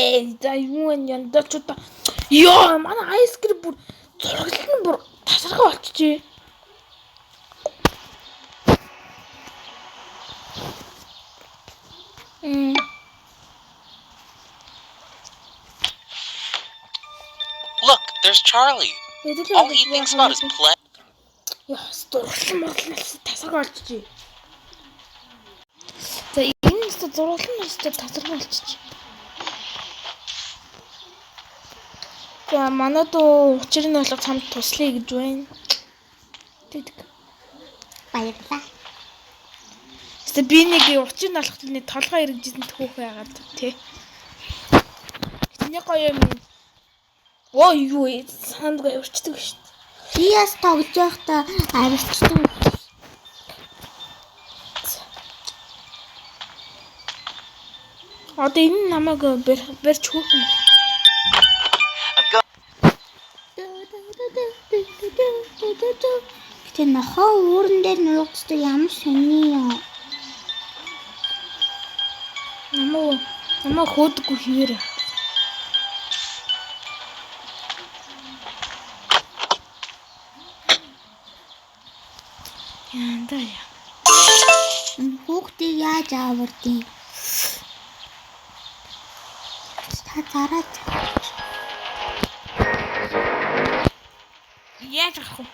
За юу энэ яндачуда. Ёо, манай айскрим бүр зурагт нь бүр тасархаа болчихжээ. Look, there's Charlie. All he thinks about is play. Яа, зураглан морлоос тасархаа болчихжээ. За энэ нь зураглан өстө тасархаа болчихжээ. За манад учрыг нь болго цамд туслая гэж байна. Тэдэг. Баярлалаа. Тэс би нэг учрыг нь олох нэг толгой эргэжсэн төхөх байгаад тий. Тэний гоё юм. Оо юу сандгаа өрчдөг шүү дээ. Би яс тоглож байхдаа авирчдаг. Одоо энэ намайг барьж хөөх юм. Гэтэ нохоо ууран дээр нуугддаг ямар сони юм. Намайг хөөдөггүй хിവэр. Яндаа. Хүүхдийг яаж авардیں۔ Та зараад. Яаж авах вэ?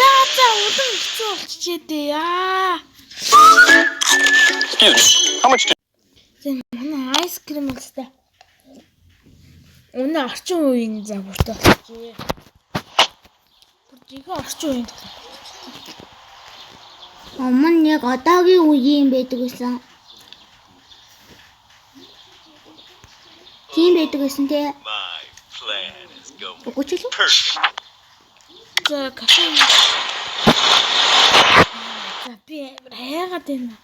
Яа за удаан хэцүү болчихжээ дээ яа. Students, how much Зэн манай айскрим болстой. Өнөө орчин үеийн загвартай болчихжээ. Бүр жигээ орчин үеийн. Өмнө яг одоогийн үеийн байдаг гэсэн. Тийм байдаг гэсэн тий. My plan is going Өгөөчлөө. perfect. За кафе. За би хайгаад байна.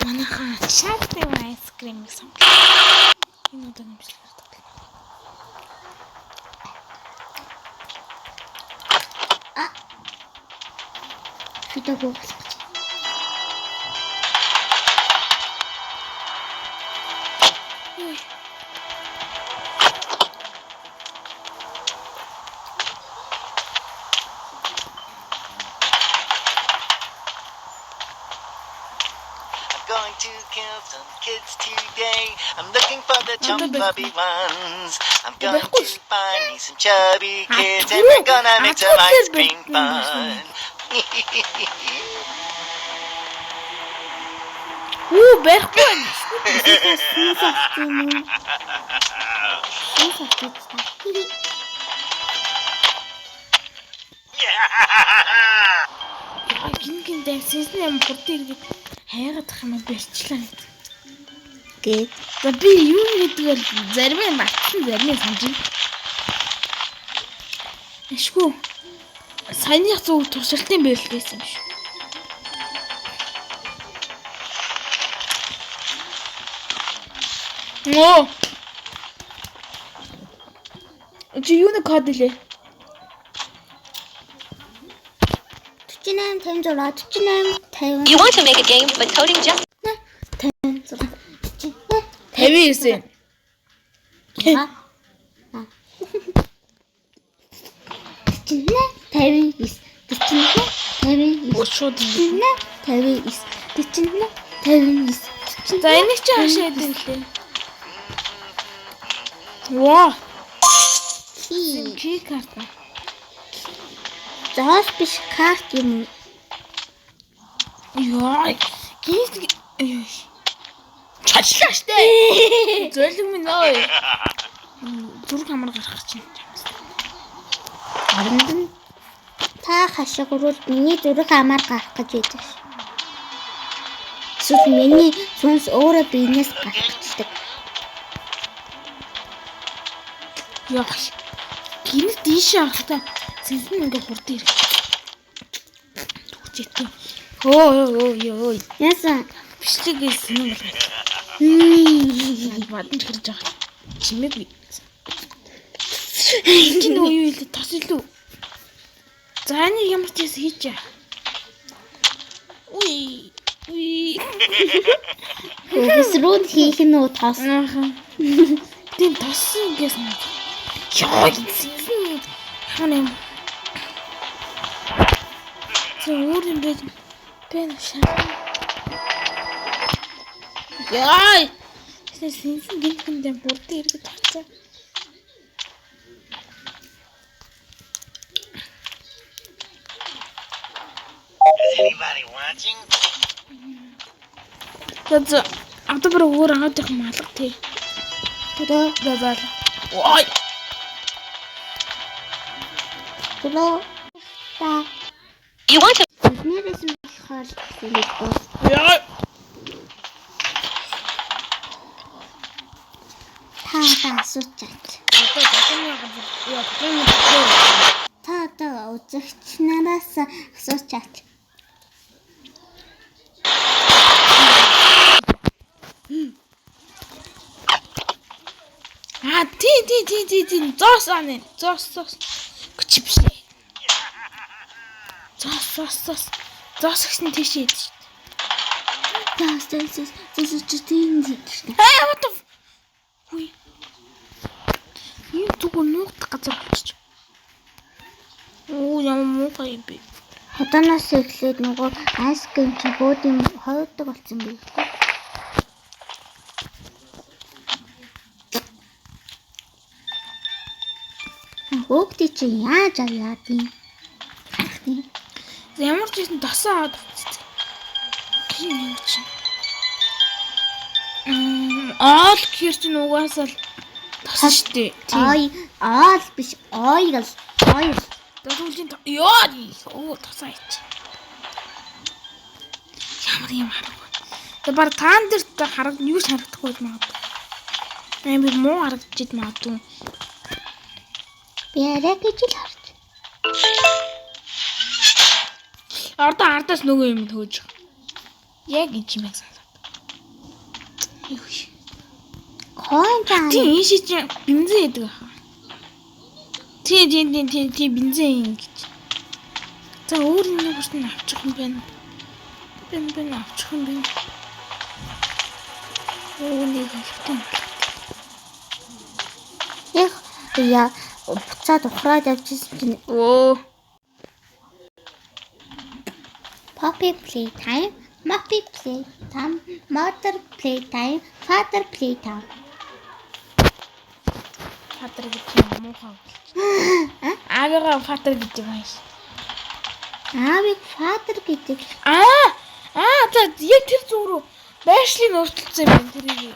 Манайхаа шатны айскрим гэсэн. Энэ удаа нэмшлээ. Фидо гоос. Going to kill some kids today. I'm looking for the chubby ones. I'm going to find me some chubby kids and we're gonna make some ice cream fun. Барахгүй. Гин дэнсэс нэм бүртийг хайгаад ах юм барьчлаа. Гээ. За би юу гэдэг вэ? Зарим нь батсан, зарим нь санджин. Эшгүй. Саяных зөв туршилтын байлгүйсэн юм шүү. Оо. Чи юу нэг код лээ? 48 56 48 50. You want to make a game but coding just 59. Аа. 59 Шууд. 59 59. За энийг чи хаашаа яд юм лээ? Ваа. Ки карта. Зоос биш карт юм. Яа. Гинт. Чачлаа штэ. Зөөлөг минь ой. Зүрх амар гарах чинь. Харин та хашгирвал миний зүрх амар гарах гэж байдаг. Эсвэл миний сүнс өөрөө биенээс гарчихдаг. Яа. Гинт дийш авахта зэнсэн ингээ хурд ирэх. Түгчээтэй. Ой. Яасан Бичлэг гэсэн юм байна. Бадан ч хэрж байгаа. Чимээгүй. Энд нь юу илээ тас илүү. За энэ ямар ч юм хийч. Уй. Өгсрүүд хийх нь уу тос. Тийм тосон гэсэн. Яа гэсэн. Ханаа. Зөв юм бэ. Бэн шаа. Яй. Синсэн гинтэндээ бүрдээ ирээд тавцаа. Is anybody watching? За автобар өөр аваад их малга тий. Түрөө Бабал. Ой. та You want to нэрээс нь болохоор хэлэхгүй. Яа. Та асуучаач. Одоо тасны газар. Яа, тийм. Та үзэгч нараас асуучаач. Тий. Зос аны. Зос. Гчипш. Зос. Зос гэсэн тийш ийд. Зос тийм зүйл. What the Hui. Энэ түг нуугдах газар болчих. Оо ямар муухай юм бэ. Хотоноос эхлээд нөгөө айскрим чигүүдийн хойдог болсон би. Хөөгтэй чи яаж аваад юм? Ямар ч юм тасаа аваад үзтээ. Тийм юм чи. Аал гэр чинь угаасаа л тасаа штэ. Аал биш ойл. Дөрвөлжин ёо тасаа ич. Ямар юм харахгүй. Тэгээ баг таан дээр хараг юу ч харагдахгүй магадгүй. Амар муу харагдчихэд магадгүй. Би арай гэж л харж. Ардаас нөгөө юм төөж. Яг гэж юм санаад. Юу. Коин таа. Тийм шиж бензин яадаг аа. Тийм бензин ингэж. За өөр нэг хүртэн авчих юм байна. Ben авчих юм байна. Оо нэг хүртэн. Яа буцаад ухраад авчихсан чинь Оо. Puppy playtime, Muppy playtime, Mother playtime, Father playtime. Фатер гэж юм уу хаа. Аагаа фатер гэж байна. Аавыг Father гэдэг. За яг тэр зүг рүү байшлыг өөрчилсөн юм тэрийг.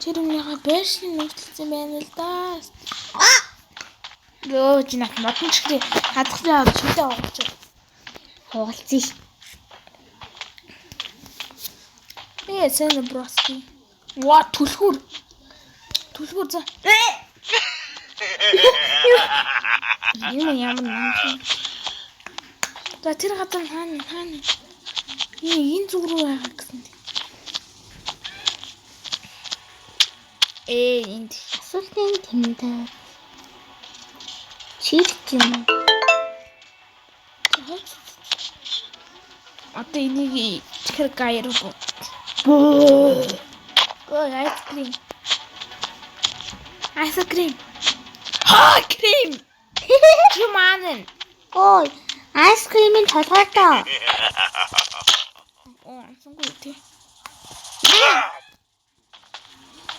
Тэр өмнөгаа байшлыг өөрчилсөн байна л да. Лөө чи нах модон чихрээ хадгалаа шүдэ авч. Хугалцсан ш. Сэн броски. Ва түлхүр за. Ямар наа. За тэр гадар хаана. Энэ зүг рүү байгаа гэсэн. Энд Асуултын тэмдэг. Чирч юм. Одоо энийг чихэр гаяр уу. Ой, айскрим. Крем. Чиманэн. Ой, айскримын толгойтой. Амсангүй тий.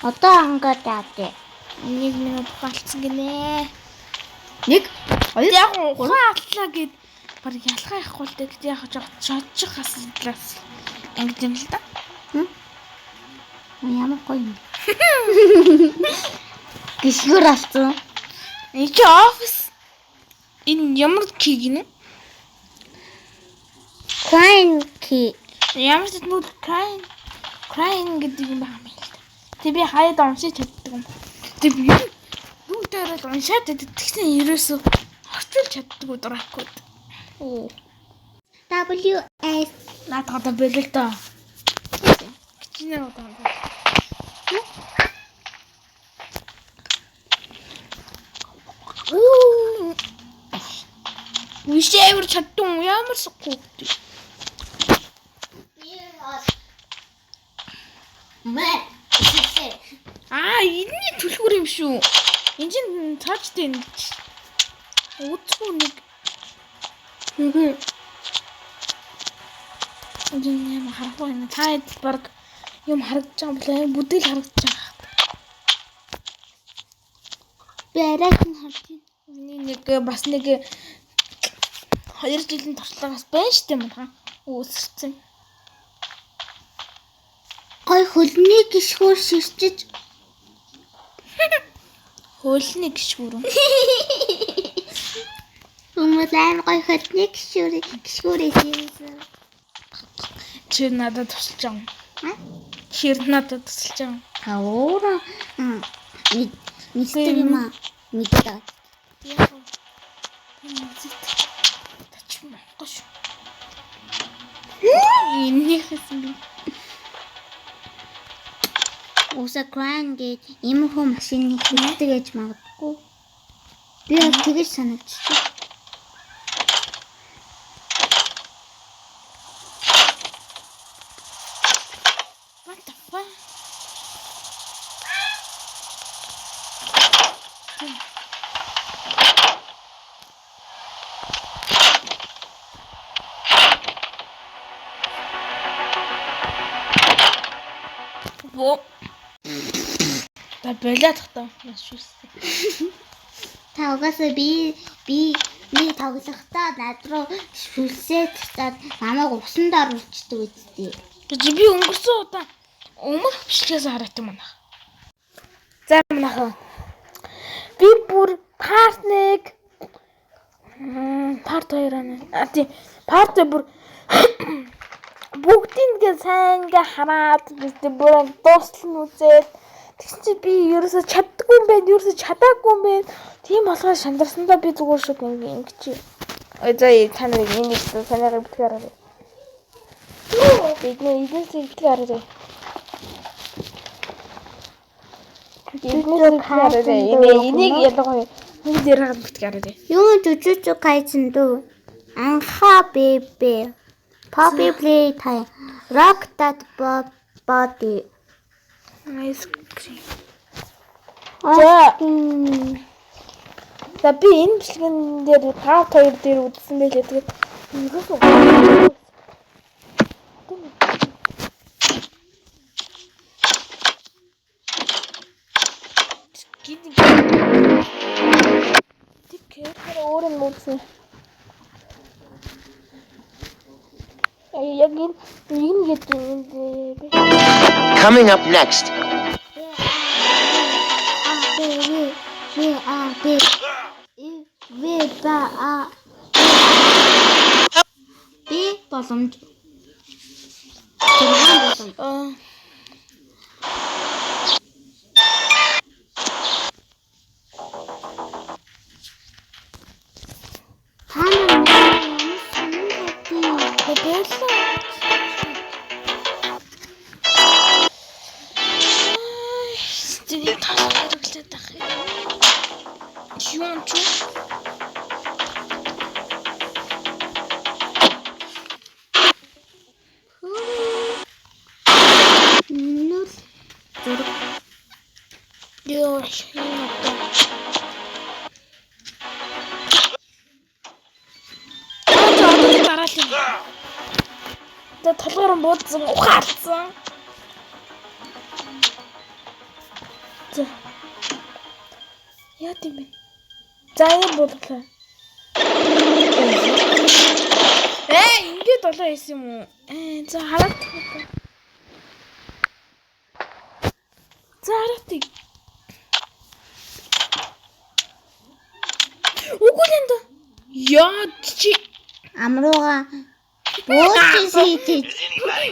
Одоо ангад яатэ. 1 минут болцсон гинэ. 1 2 Яг ухааллаа гэд баг ялгаа явахгүй л дээ. Гэт яг жодчих хаслаас ингэж юм л да. Ямар гоё юм. Гişгэр алцсан. Энэ чи офис. Энэ ямар кий гинэ? Crying key. Ямар ч нүд crying гэдэг юм байна л да. Тэг би хаяад уншиж чаддаг юм. Тэг би юу дээр л уншаад тэгсэн ерөөсөө орчуулж чаддаг дуракууд. Оо. WS Наадхада бэлээ л доо. Кичнээ удаа. Вишээр чадсан ямар сахгүй. Мэ. Энэний түлхүүр юм шүү. Энд чинь цаачтай энэ. Үцгүй нэг. Энд юм харахгүй энэ цаад баг юм харагдаж байгаа болоо бүдэл харагдаж байгаа. Би арайх нь харж Миний нэг бас нэг 2 жилийн туршлагаас байна штэ мөн үүсэрсэн. гой хөлний гişгүүр ширчиж Хөлний гişгүүр. хүмүүс аим гой хөлний гişгүүрээс юмсан. Чи надад тусалж байгаа. Хэр надад тусалж байгаа. Та өөрөө мэддэг юм аа. Мэддэг. Яа. Тач монгош. Энийг хэсэг. Уса кран гэж ийм хөө машиныг хэлдэг гэж магадгүй. Би яг тэгэж санагдчих. What the fuck? Во. Та болоод тахтаа шүүстэй. Та угаасаа би тоглохдоо над руу шүлсээд таад намайг усанд оруулчихдаг үстэй. Чи би өнгөрсөн удаа өмнөх бичлэгээс хараад юм байна. За манайхаа. Би бүр part 1 part 2 аа тий part бүр бүгдийг сайн ингээ хараад бүр дуустал нь үзээд тэгсэн чи би ерөөсө чаддаггүй юм байна, ерөөсө чадаагүй юм байна. Тийм болохоор шандарсандаа би зүгээр шиг ингэж. Ой заа та нарыг энийг санаараа битгээрээ. Бидний эдгээр зүйлийг хараа. Энийг ялгаа нэг дээр хаад битгээрээ. Юу Jujutsu Kaisen дөө. Анха бебе. Poppy play time. Rock that body. Ice cream. За би энэ бичлэгэн дээр part 2 дээр үзсэн байлээ. Тэгээд ерөөсөө Тэгэхээр өөр юм үзсэн. Яг энэ гэдэг. Coming up next. Би боломж. толгоор буудсан ухаалцсан. За. Яа тийм бэ? За яа бодлоо. Ингээд болоо хийсэн юм уу? За хараад. За хараад. Үгүй энэ. Яа чи амрууга буулж сийчиж.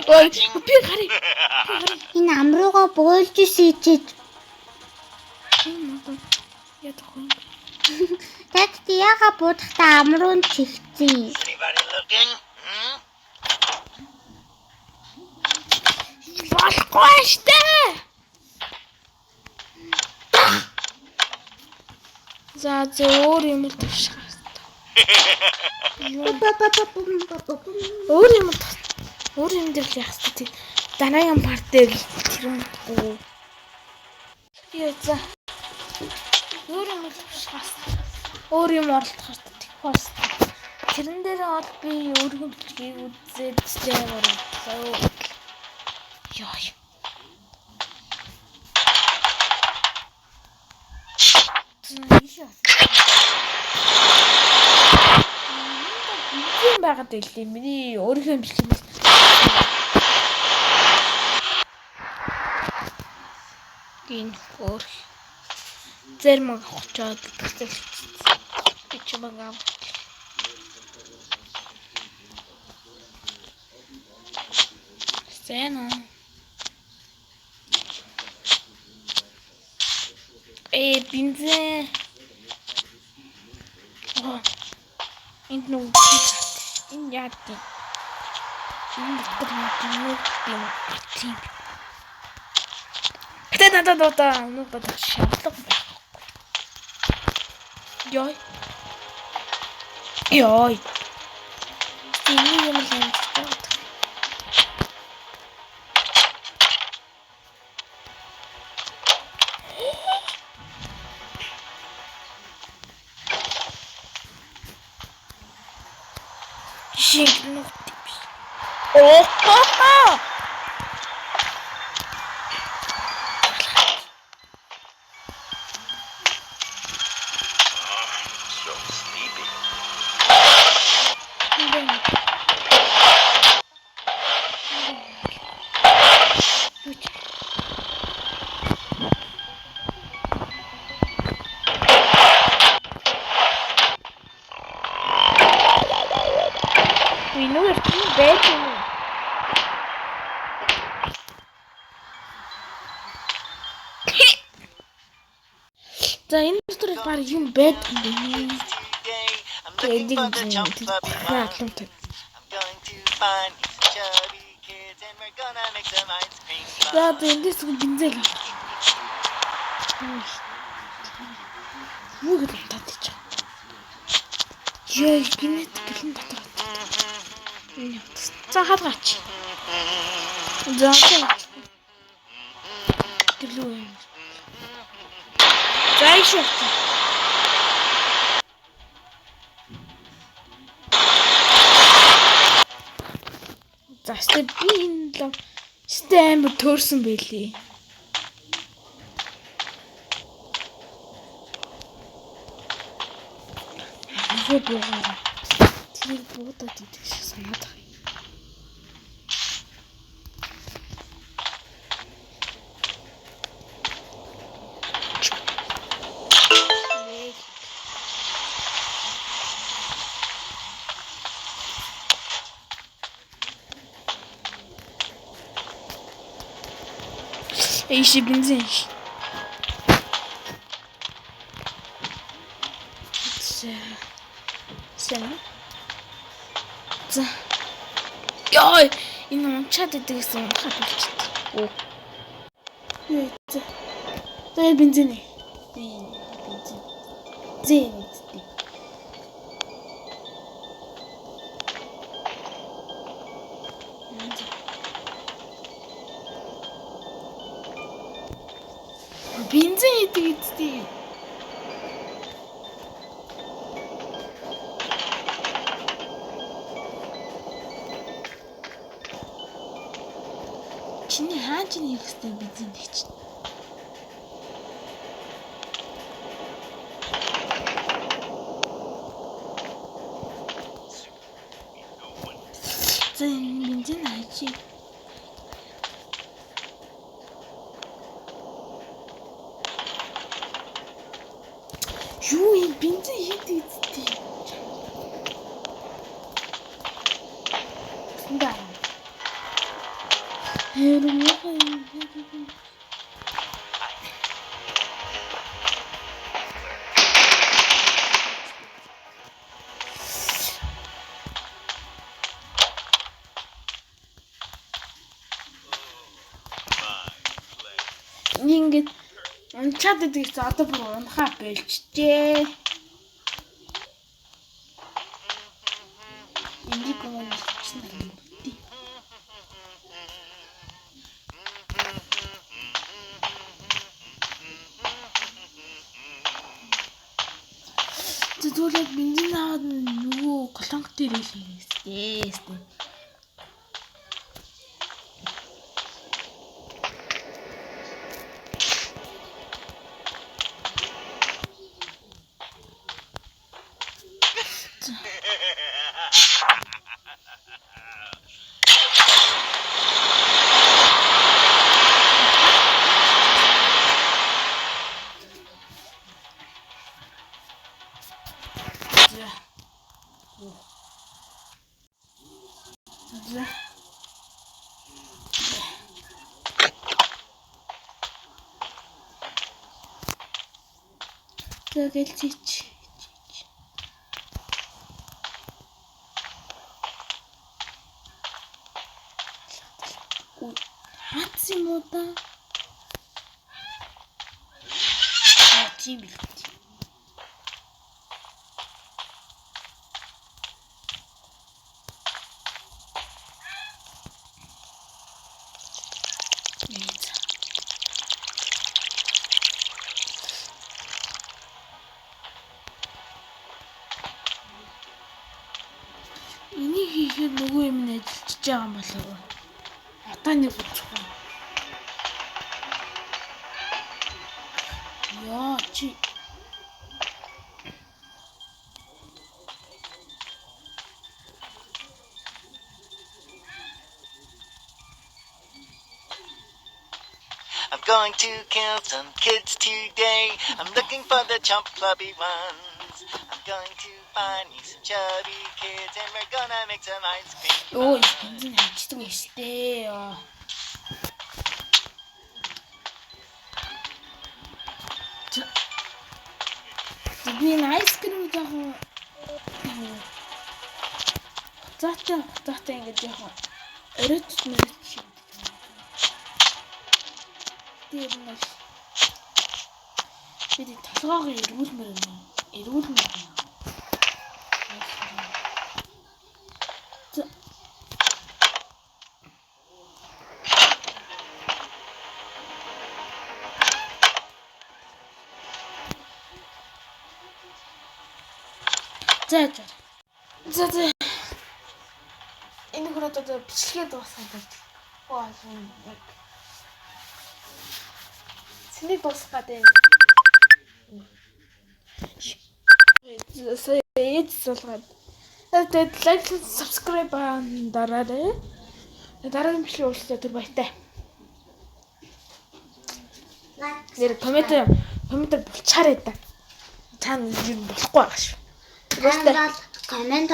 Ой, би гарыг. Энэ амрууга буулж сийчиж. Яа тохоо. Тэгт яга будахта амруун чихцэн. Anybody looking? Болохгүй штэ. За өөр юм л төвших. Өөр юм дээр л яах вэ? Дараагийн парт дээр тэр юм уу? Яа за. Өөр юм шаас. Өөр юм оролдох пост. Тэрэн дээр бол би өөргөн бичгийг үзээд зэвэр. Яа. Ийм байгаад байлээ. Миний өөрийнхөө бичлэгээс гин өөр зэрмэг хочоод тэгсэн бичмэг. Сцена. Бензин. Энд нүг энэ яат. Энэ юм. Та ну бата шатлаг. Йой. Энэ юм л юм. Жиг нөх тип. So sleepy. We know it's too bad to me. За энэ дотор баг юм байдаг юм. Today, I'm looking for the chubby ones. Хаатлаа. I'm going to find some chubby kids and we're gonna make some ice cream. За эндээс бензин. Муу гэдэг татчих. Яа, гинэт гэлэн татчих. За хадгач. За гэлүү. За ишээ. За стебин л стэм төрсөн байлээ. Буугаар. Тэр буудад идэх шиг санаад байна. Иши бензин. За. Яй, энэ унчаад идэг гэсэн хат болчихсон. Оо. Яй. За бензин. Зин. Бензин идэг эцтэй. Чиний хаач нэг хэвчтэй бензин гэж. За бензин аач. Юу юм бензин хийдэг эцтэй. Да. Ингээд унчаад идэг за одоо бүр унахаа болчихжээ. Энийг гоо бичсэн юм. Зүгээр бензин аваад нөгөө колонк дээр хийлээ. Тэгэл чич. Хаац юм уу та? Тийм бил. Энийг хийхэд нөгөө юм нь ажиллаж байгаа юм болов. Одоо нэг үзэх юм. Яа чи I'm going to kill some kids today. I'm looking for the chump clubby ones. I'm going to find me some chubby kids and we're gonna make some ice cream. Ой, бензин хайчдаг юм штэ. Би айс крим жоохон заатай ингэж жоохон өрөөч шиг. Тэр нэг би толгоогоо эргүүлмээр юм. За. Энэ хүрээд одоо бичлэгээ дуусгаад байна. Синий дуусгаад байна. Ээж суулгаад. Тэгээд лайк, subscribe дараарай. Дараагийн бичлэг уулзлаа түр баяртай. Нэр коммент болчаарай да. Та юу болохгүй байгаа шүү. Коммент